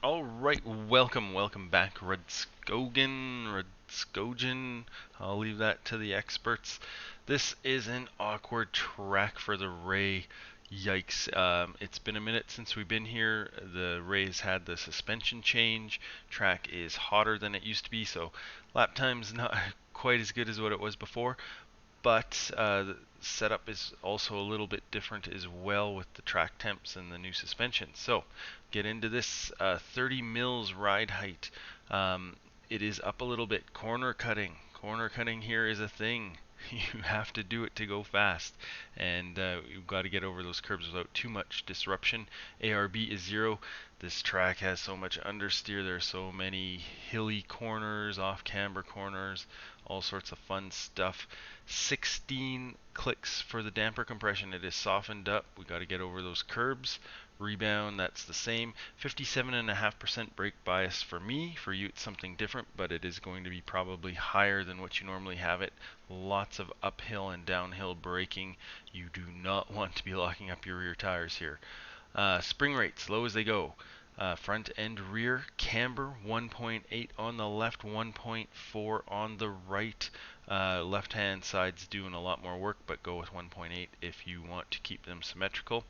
All right, welcome back, Rudskogen. I'll leave that to the experts. This is an awkward track for the Ray. Yikes! It's been a minute since we've been here. The Ray's had the suspension change. Track is hotter than it used to be, so lap time's not quite as good as what it was before. But the setup is also a little bit different as well with the track temps and the new suspension. So get into this 30 mils ride height. It is up a little bit. Corner cutting. Corner cutting here is a thing. You have to do it to go fast, and you've got to get over those curbs without too much disruption. ARB is 0. This track has so much understeer. There are so many hilly corners, off-camber corners, all sorts of fun stuff. 16 clicks for the damper compression. It is softened up. We got to get over those curbs. Rebound, that's the same. 57.5% brake bias for me. For you, it's something different, but it is going to be probably higher than what you normally have it. Lots of uphill and downhill braking. You do not want to be locking up your rear tires here. Spring rates, low as they go. Front and rear camber 1.8 on the left, 1.4 on the right. Left hand side's doing a lot more work, but go with 1.8 if you want to keep them symmetrical.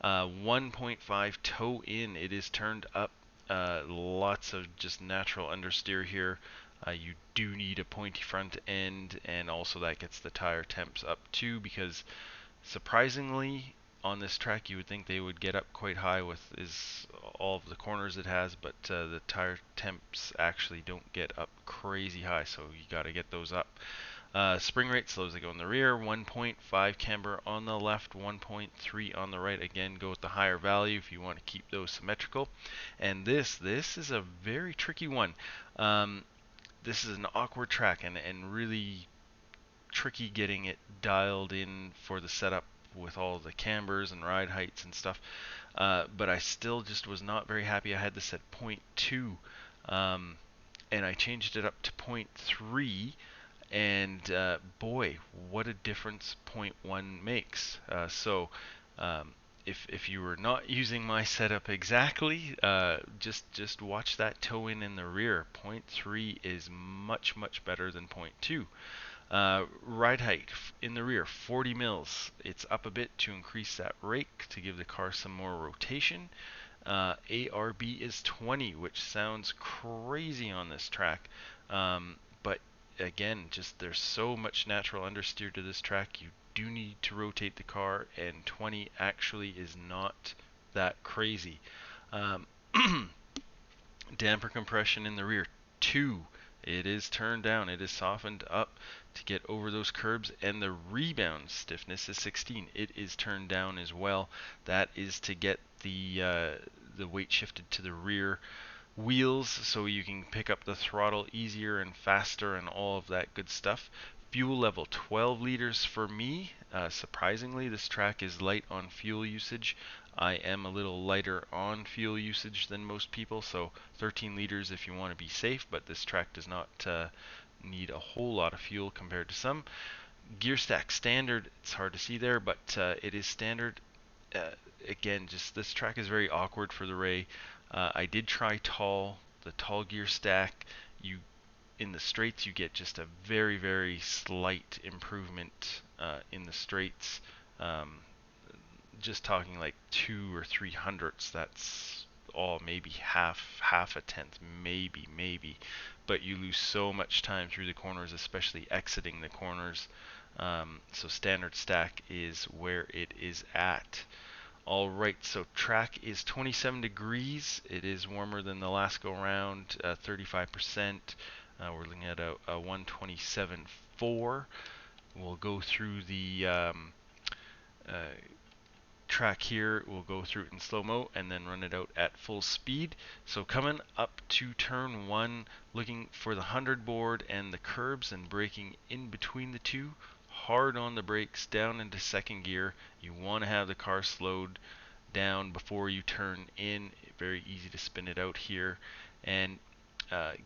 1.5 toe in, it is turned up. Lots of just natural understeer here. You do need a pointy front end, and also that gets the tire temps up too, because surprisingly on this track you would think they would get up quite high with all of the corners it has, but the tire temps actually don't get up crazy high, so you got to get those up. Spring rate slows they go in the rear, 1.5 camber on the left, 1.3 on the right. Again, go with the higher value if you want to keep those symmetrical. And this is a very tricky one. This is an awkward track, and really tricky getting it dialed in for the setup with all the cambers and ride heights and stuff. But I still just was not very happy. I had this at 0.2, and I changed it up to 0.3, and boy, what a difference point 0.1 makes. If you were not using my setup exactly, just watch that toe in the rear. Point 0.3 is much better than point 0.2. Ride height in the rear 40 mils. It's up a bit to increase that rake to give the car some more rotation. ARB is 20, which sounds crazy on this track, but again, just there's so much natural understeer to this track. You do need to rotate the car, and 20 actually is not that crazy. Um, Damper compression in the rear 2. It is turned down. It is softened up to get over those curbs, and the rebound stiffness is 16. It is turned down as well. That is to get the weight shifted to the rear wheels so you can pick up the throttle easier and faster and all of that good stuff. Fuel level 12 liters for me. Surprisingly, this track is light on fuel usage. I am a little lighter on fuel usage than most people, so 13 liters if you want to be safe, but this track does not need a whole lot of fuel compared to some. Gear stack standard, it's hard to see there, but it is standard. Uh, Again, just this track is very awkward for the Ray. I did try the tall gear stack. You In the straights you get just a very slight improvement in the straights. Um, just talking like 2 or 3 hundredths. That's all, maybe half a tenth, maybe. But you lose so much time through the corners, especially exiting the corners. So standard stack is where it is at. Alright, so track is 27 degrees. It is warmer than the last go round, 35%. We're looking at a 127.4. We'll go through the uh, track here. We'll go through it in slow-mo and then run it out at full speed. So coming up to turn 1, looking for the 100 board and the curbs and braking in between the two. Hard on the brakes, down into second gear. You want to have the car slowed down before you turn in. Very easy to spin it out here. And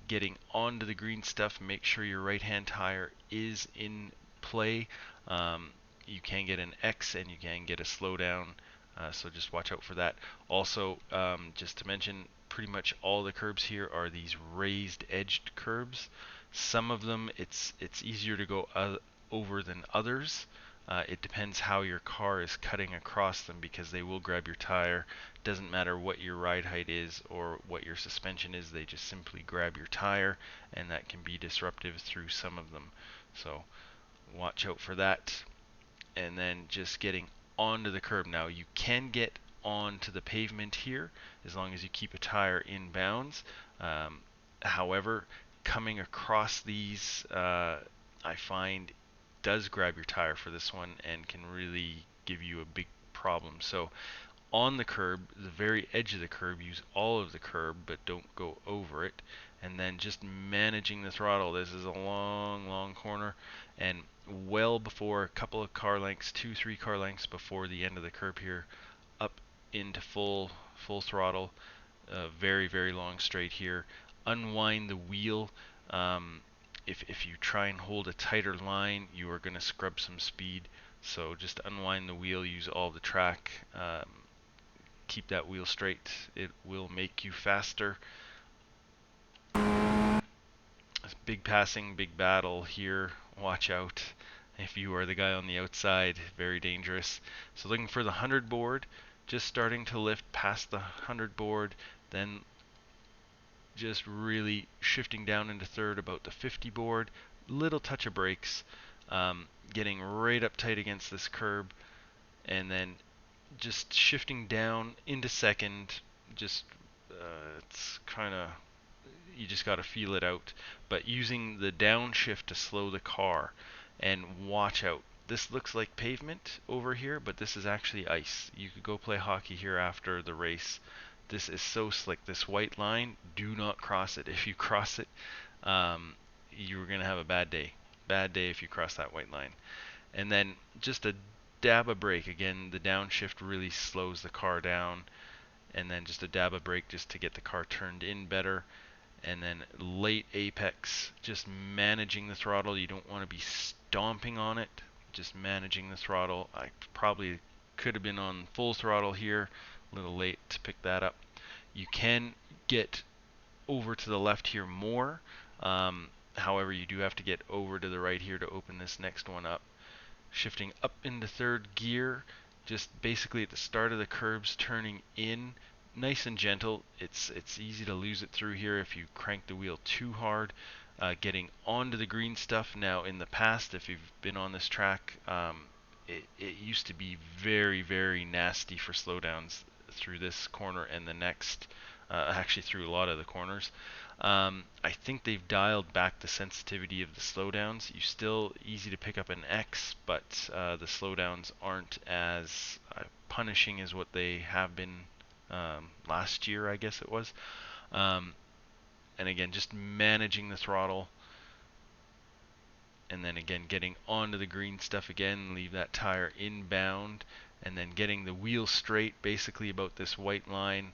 getting onto the green stuff, make sure your right hand tire is in play. You can get an X and you can get a slowdown, so just watch out for that. Also, just to mention, pretty much all the curbs here are these raised edged curbs. Some of them it's easier to go over than others. It depends how your car is cutting across them, because they will grab your tire. Doesn't matter what your ride height is or what your suspension is, they just simply grab your tire, and that can be disruptive through some of them. So watch out for that. And then just getting onto the curb. Now you can get onto the pavement here as long as you keep a tire in bounds. However, coming across these, I find, does grab your tire for this one and can really give you a big problem. So on the curb, the very edge of the curb, use all of the curb, but don't go over it. And then just managing the throttle. This is a long corner, and well before, a couple of car lengths, 2-3 car lengths before the end of the curb here, up into full throttle. Very long straight here. Unwind the wheel. If you try and hold a tighter line, you are going to scrub some speed. So just unwind the wheel, use all the track. Keep that wheel straight. It will make you faster. Big passing, big battle here. Watch out if you are the guy on the outside. Very dangerous. So looking for the 100 board, just starting to lift past the 100 board, then just really shifting down into third about the 50 board. Little touch of brakes, getting right up tight against this curb, and then just shifting down into second. Just it's kind of, you just got to feel it out, but using the downshift to slow the car. And watch out, this looks like pavement over here, but this is actually ice. You could go play hockey here after the race. This is so slick. This white line, do not cross it. If you cross it, you're gonna have a bad day if you cross that white line. And then just a dab of brake. Again, the downshift really slows the car down, and then just a dab of brake just to get the car turned in better. And then late apex, just managing the throttle. You don't want to be stomping on it, just managing the throttle. I probably could have been on full throttle here, a little late to pick that up. You can get over to the left here more, however you do have to get over to the right here to open this next one up. Shifting up into third gear, just basically at the start of the curbs, turning in nice and gentle. It's easy to lose it through here if you crank the wheel too hard. Getting onto the green stuff. Now in the past, if you've been on this track, it used to be very nasty for slowdowns through this corner and the next, actually through a lot of the corners. I think they've dialed back the sensitivity of the slowdowns. You still easy to pick up an X, but the slowdowns aren't as punishing as what they have been last year, I guess it was. And again, just managing the throttle, and then again getting onto the green stuff again, leave that tire inbound, and then getting the wheel straight, basically about this white line.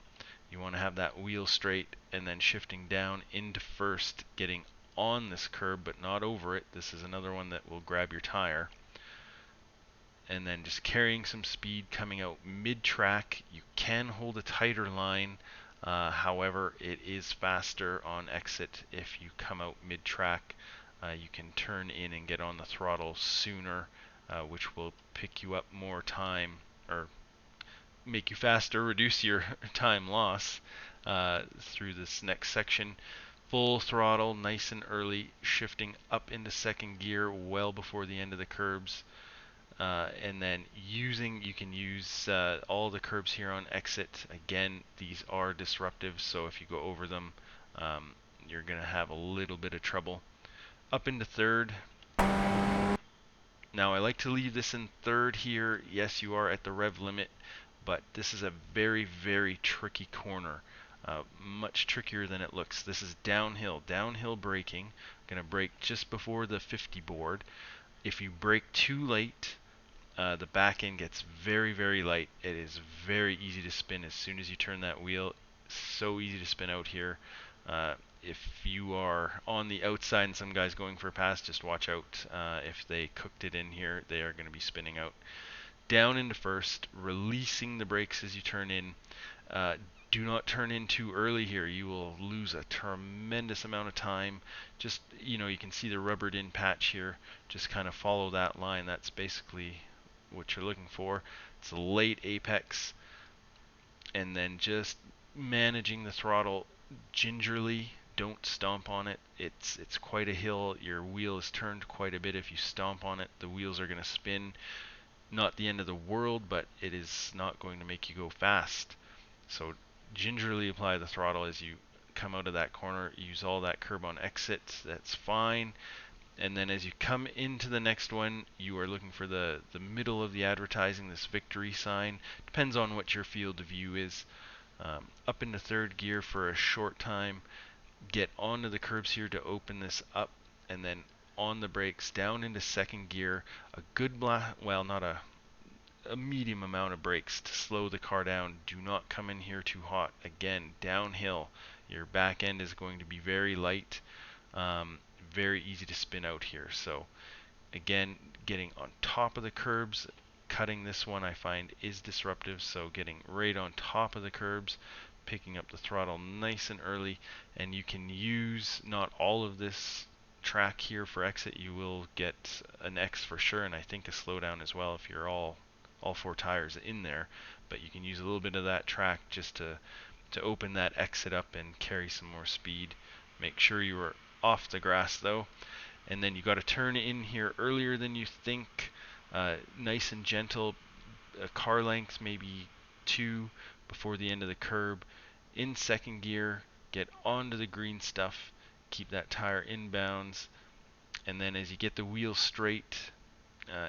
You want to have that wheel straight, and then shifting down into first, getting on this curb but not over it. This is another one that will grab your tire. And then just carrying some speed coming out mid-track. You can hold a tighter line, however it is faster on exit if you come out mid-track. You can turn in and get on the throttle sooner, which will pick you up more time, or make you faster, reduce your time loss through this next section. Full throttle, nice and early, shifting up into second gear well before the end of the curbs. And then you can use all the curbs here on exit. Again, these are disruptive, so if you go over them, you're going to have a little bit of trouble. Up into third. Now I like to leave this in third here. Yes, you are at the rev limit, but this is a very tricky corner. Much trickier than it looks. This is downhill braking. Going to brake just before the 50 board. If you brake too late, the back end gets very light. It is very easy to spin as soon as you turn that wheel. So easy to spin out here. If you are on the outside and some guy's going for a pass, just watch out. If they cooked it in here, they are going to be spinning out. Down into first, releasing the brakes as you turn in. Do not turn in too early here. You will lose a tremendous amount of time. Just, you can see the rubbered in patch here. Just kind of follow that line. That's basically what you're looking for. It's a late apex. And then just managing the throttle gingerly. Don't stomp on it. It's quite a hill. Your wheel is turned quite a bit. If you stomp on it, the wheels are going to spin. Not the end of the world, but it is not going to make you go fast. So gingerly apply the throttle as you come out of that corner. Use all that curb on exit. That's fine. And then as you come into the next one, you are looking for the middle of the advertising, this victory sign. Depends on what your field of view is. Up into third gear for a short time. Get onto the curbs here to open this up, and then on the brakes down into second gear. A good well, not a medium amount of brakes to slow the car down. Do not come in here too hot. Again, downhill. Your back end is going to be very light. Very easy to spin out here. So again, getting on top of the curbs, cutting this one I find is disruptive. So getting right on top of the curbs, picking up the throttle nice and early, and you can use not all of this track here for exit. You will get an X for sure, and I think a slowdown as well if you're all four tires in there. But you can use a little bit of that track just to open that exit up and carry some more speed. Make sure you are off the grass though, and then you got to turn in here earlier than you think. Nice and gentle, a car length, maybe 2 before the end of the curb. In second gear, get onto the green stuff, keep that tire inbounds, and then as you get the wheel straight,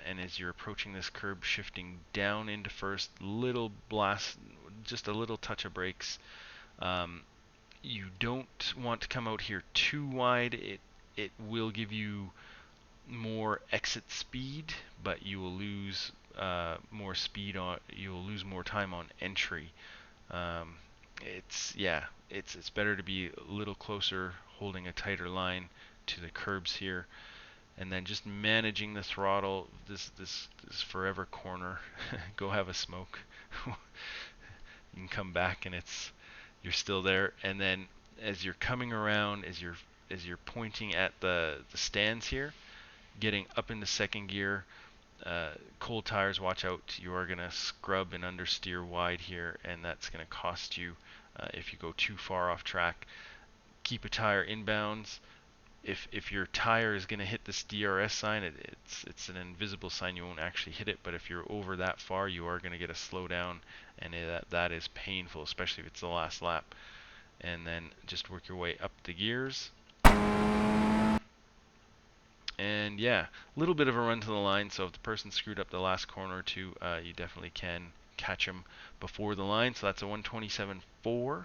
and as you're approaching this curb, shifting down into first, little blast, just a little touch of brakes. You don't want to come out here too wide. It will give you more exit speed, but you will lose more speed on. You will lose more time on entry. It's better to be a little closer, holding a tighter line to the curbs here, and then just managing the throttle. This forever corner. Go have a smoke. You can come back and you're still there. And then as you're coming around, as you're pointing at the stands here, getting up into second gear, cold tires, watch out. You are going to scrub and understeer wide here, and that's going to cost you if you go too far off track. Keep a tire inbounds. If your tire is going to hit this DRS sign, it's an invisible sign. You won't actually hit it, but if you're over that far, you are going to get a slowdown, and that is painful, especially if it's the last lap. And then just work your way up the gears. And yeah, a little bit of a run to the line, so if the person screwed up the last corner or two, you definitely can catch them before the line. So that's a 127.4.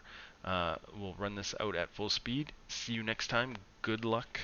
We'll run this out at full speed. See you next time. Good luck.